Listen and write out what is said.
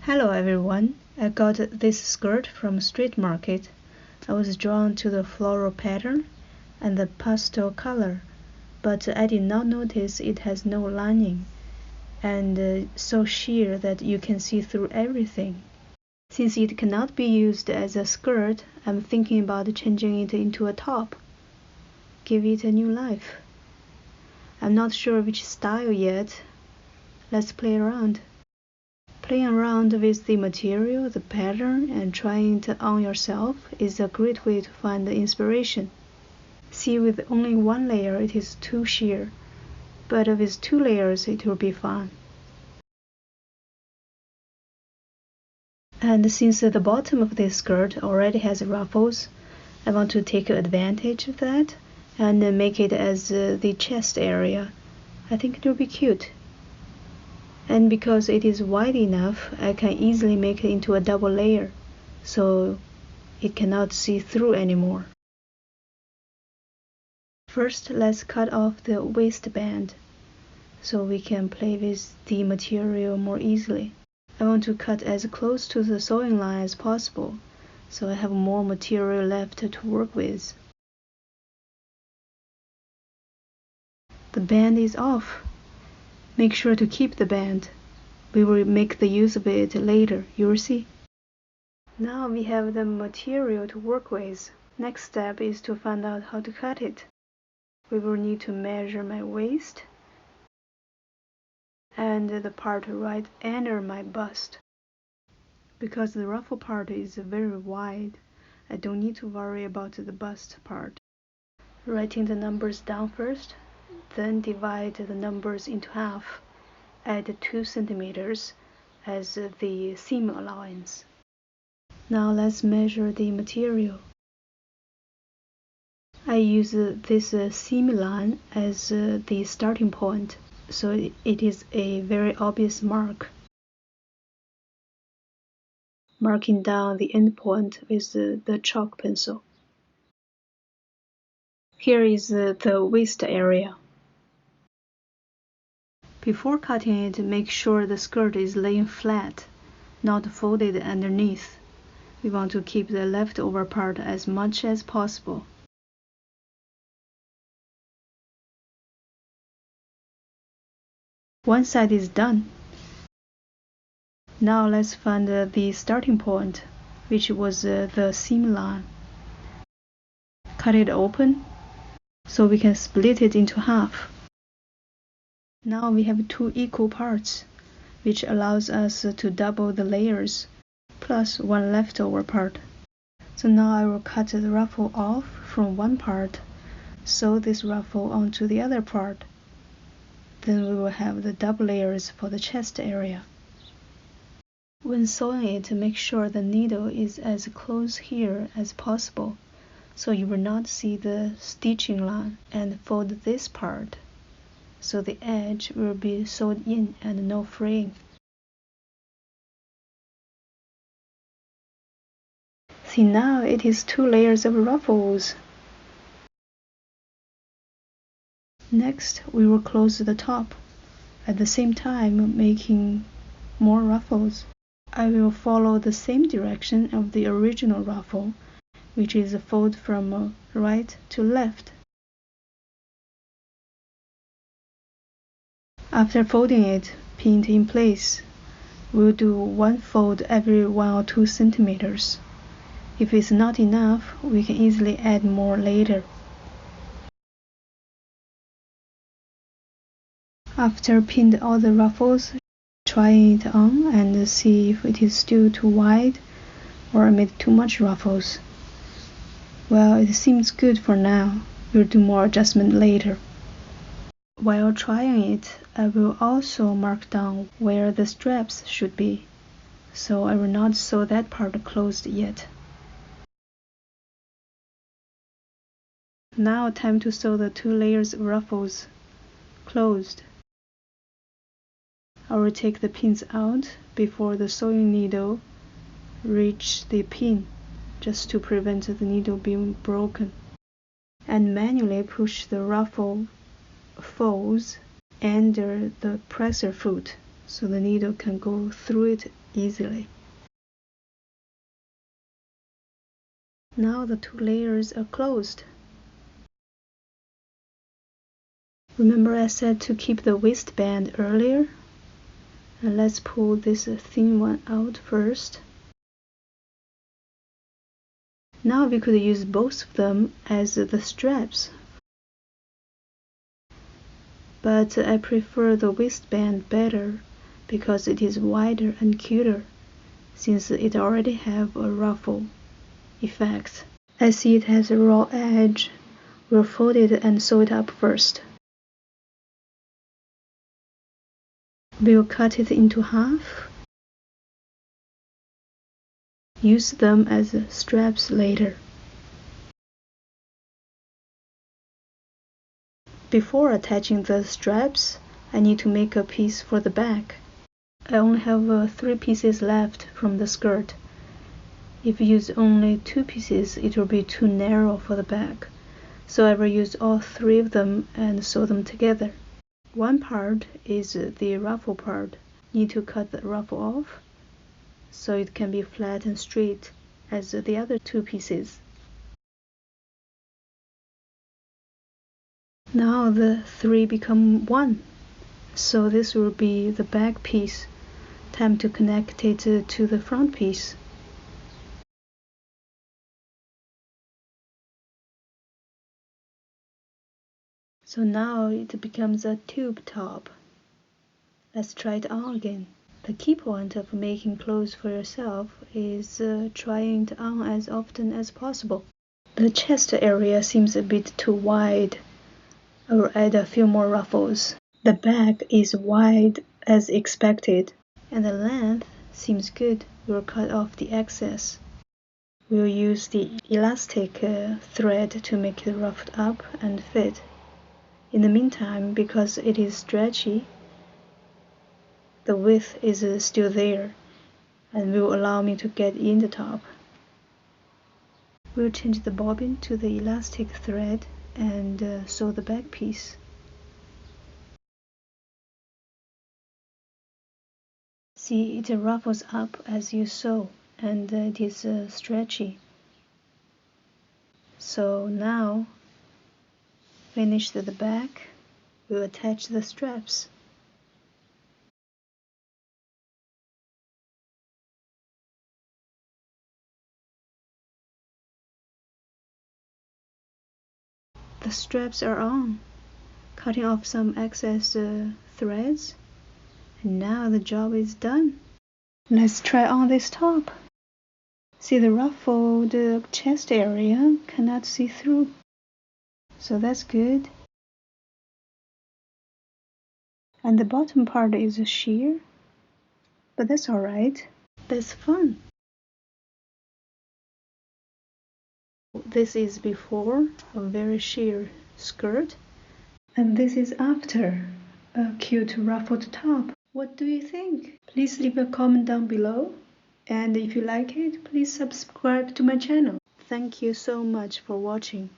Hello everyone, I got this skirt from street market. I was drawn to the floral pattern and the pastel color, but I did not notice it has no lining and so sheer that you can see through everything. Since it cannot be used as a skirt, I'm thinking about changing it into a top. Give it a new life. I'm not sure which style yet. Let's play around. Playing around with the material, the pattern, and trying it on yourself is a great way to find the inspiration. See, with only one layer it is too sheer, but with 2 layers it will be fun. And since the bottom of this skirt already has ruffles, I want to take advantage of that and make it as the chest area. I think it will be cute. And because it is wide enough, I can easily make it into a double layer, so it cannot see through anymore. First, let's cut off the waistband, so we can play with the material more easily. I want to cut as close to the sewing line as possible, so I have more material left to work with. The band is off. Make sure to keep the band. We will make the use of it later, you will see. Now we have the material to work with. Next step is to find out how to cut it. We will need to measure my waist and the part right under my bust. Because the ruffle part is very wide, I don't need to worry about the bust part. Writing the numbers down first, then divide the numbers into half. Add 2 centimeters as the seam allowance. Now let's measure the material. I use this seam line as the starting point, so it is a very obvious mark. Marking down the end point with the chalk pencil. Here is the waist area. Before cutting it, make sure the skirt is laying flat, not folded underneath. We want to keep the leftover part as much as possible. One side is done. Now let's find the starting point, which was the seam line. Cut it open so we can split it into half. Now we have 2 equal parts, which allows us to double the layers, plus 1 leftover part. So now I will cut the ruffle off from one part, sew this ruffle onto the other part. Then we will have the double layers for the chest area. When sewing it, make sure the needle is as close here as possible, so you will not see the stitching line, and fold this part, so the edge will be sewed in and no fraying. See, now it is 2 layers of ruffles. Next, we will close the top, at the same time making more ruffles. I will follow the same direction of the original ruffle, which is a fold from right to left. After folding it, pin it in place. We'll do 1 fold every 1 or 2 centimeters. If it's not enough, we can easily add more later. After pinned all the ruffles, try it on and see if it is still too wide or made too much ruffles. Well, it seems good for now. We'll do more adjustment later. While trying it, I will also mark down where the straps should be, so I will not sew that part closed yet. Now time to sew the 2 layers of ruffles closed. I will take the pins out before the sewing needle reaches the pin, just to prevent the needle being broken, and manually push the ruffle folds under the presser foot so the needle can go through it easily. Now the two layers are closed. Remember I said to keep the waistband earlier? And let's pull this thin one out first. Now we could use both of them as the straps. But I prefer the waistband better because it is wider and cuter, since it already have a ruffle effect. I see it has a raw edge. We'll fold it and sew it up first. We'll cut it into half. Use them as straps later. Before attaching the straps, I need to make a piece for the back. I only have 3 pieces left from the skirt. If you use only 2 pieces, it will be too narrow for the back. So I will use all 3 of them and sew them together. One part is the ruffle part. Need to cut the ruffle off so it can be flat and straight as the other 2 pieces. Now the 3 become 1, so this will be the back piece. Time to connect it to the front piece. So now it becomes a tube top. Let's try it on again. The key point of making clothes for yourself is trying it on as often as possible. The chest area seems a bit too wide. I will add a few more ruffles. The back is wide as expected, and the length seems good. We'll cut off the excess. We'll use the elastic thread to make it ruffled up and fit. In the meantime, because it is stretchy, the width is still there and will allow me to get in the top. We'll change the bobbin to the elastic thread and sew the back piece. See, it ruffles up as you sew and it is stretchy. So now, finished at the back, we'll attach the straps. The straps are on, cutting off some excess threads, and now the job is done. Let's try on this top. See, the ruffled chest area cannot see through, so that's good. And the bottom part is sheer, but that's alright. That's fun. This is before a very sheer skirt, and this is after a cute ruffled top. What do you think? Please leave a comment down below, and if you like it, please subscribe to my channel. Thank you so much for watching.